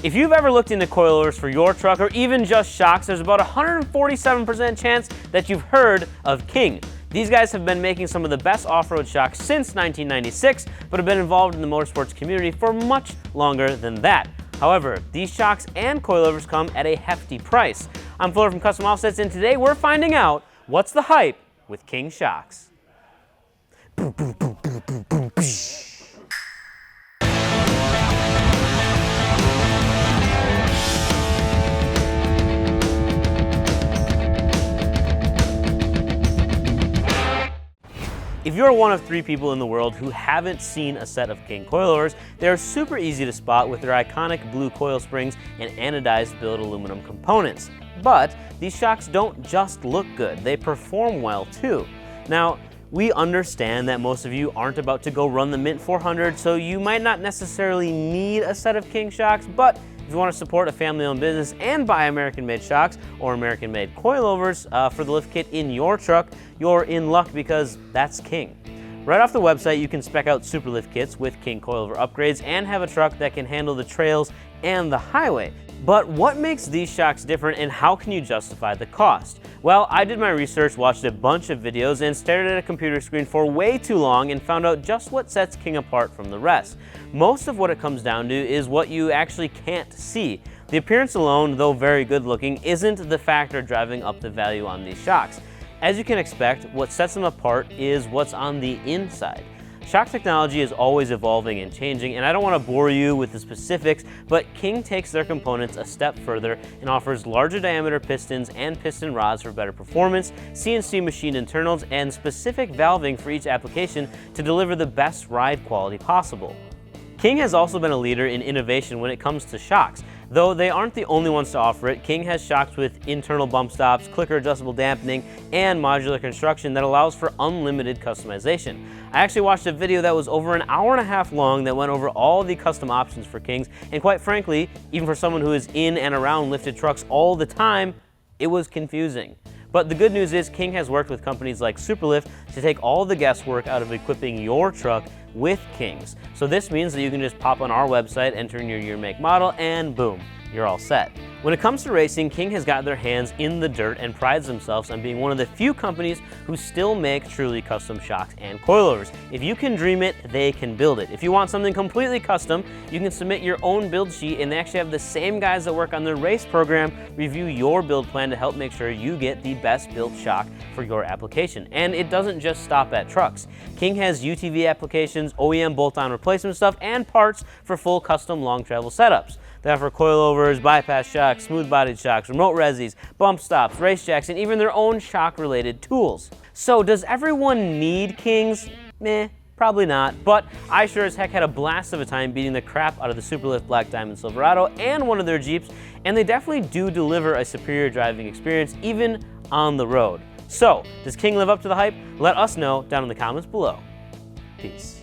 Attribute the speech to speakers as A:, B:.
A: If you've ever looked into coilovers for your truck or even just shocks, there's about a 147% chance that you've heard of King. These guys have been making some of the best off-road shocks since 1996, but have been involved in the motorsports community for much longer than that. However, these shocks and coilovers come at a hefty price. I'm Fuller from Custom Offsets, and today we're finding out what's the hype with King shocks. If you're one of 3 people in the world who haven't seen a set of King coilovers, they're super easy to spot with their iconic blue coil springs and anodized billet aluminum components. But these shocks don't just look good, they perform well too. Now, we understand that most of you aren't about to go run the Mint 400, so you might not necessarily need a set of King shocks, but if you want to support a family-owned business and buy American-made shocks or American-made coilovers for the lift kit in your truck, you're in luck because that's King. Right off the website, you can spec out super lift kits with King coilover upgrades and have a truck that can handle the trails and the highway. But what makes these shocks different, and how can you justify the cost? Well, I did my research, watched a bunch of videos, and stared at a computer screen for way too long and found out just what sets King apart from the rest. Most of what it comes down to is what you actually can't see. The appearance alone, though very good looking, isn't the factor driving up the value on these shocks. As you can expect, what sets them apart is what's on the inside. Shock technology is always evolving and changing, and I don't want to bore you with the specifics, but King takes their components a step further and offers larger diameter pistons and piston rods for better performance, CNC machined internals, and specific valving for each application to deliver the best ride quality possible. King has also been a leader in innovation when it comes to shocks. Though they aren't the only ones to offer it, King has shocks with internal bump stops, clicker adjustable dampening, and modular construction that allows for unlimited customization. I actually watched a video that was over an hour and a half long that went over all the custom options for Kings, and quite frankly, even for someone who is in and around lifted trucks all the time, it was confusing. But the good news is King has worked with companies like Superlift to take all the guesswork out of equipping your truck with Kings. So this means that you can just pop on our website, enter in your year, make, model, and boom, you're all set. When it comes to racing, King has got their hands in the dirt and prides themselves on being one of the few companies who still make truly custom shocks and coilovers. If you can dream it, they can build it. If you want something completely custom, you can submit your own build sheet, and they actually have the same guys that work on their race program review your build plan to help make sure you get the best built shock for your application. And it doesn't just stop at trucks. King has UTV applications, OEM bolt-on replacement stuff, and parts for full custom long travel setups. They offer coilovers, bypass shocks, smooth-bodied shocks, remote resis, bump stops, race jacks, and even their own shock-related tools. So does everyone need Kings? Meh, probably not, but I sure as heck had a blast of a time beating the crap out of the Superlift Black Diamond Silverado and one of their Jeeps, and they definitely do deliver a superior driving experience even on the road. So, does King live up to the hype? Let us know down in the comments below. Peace.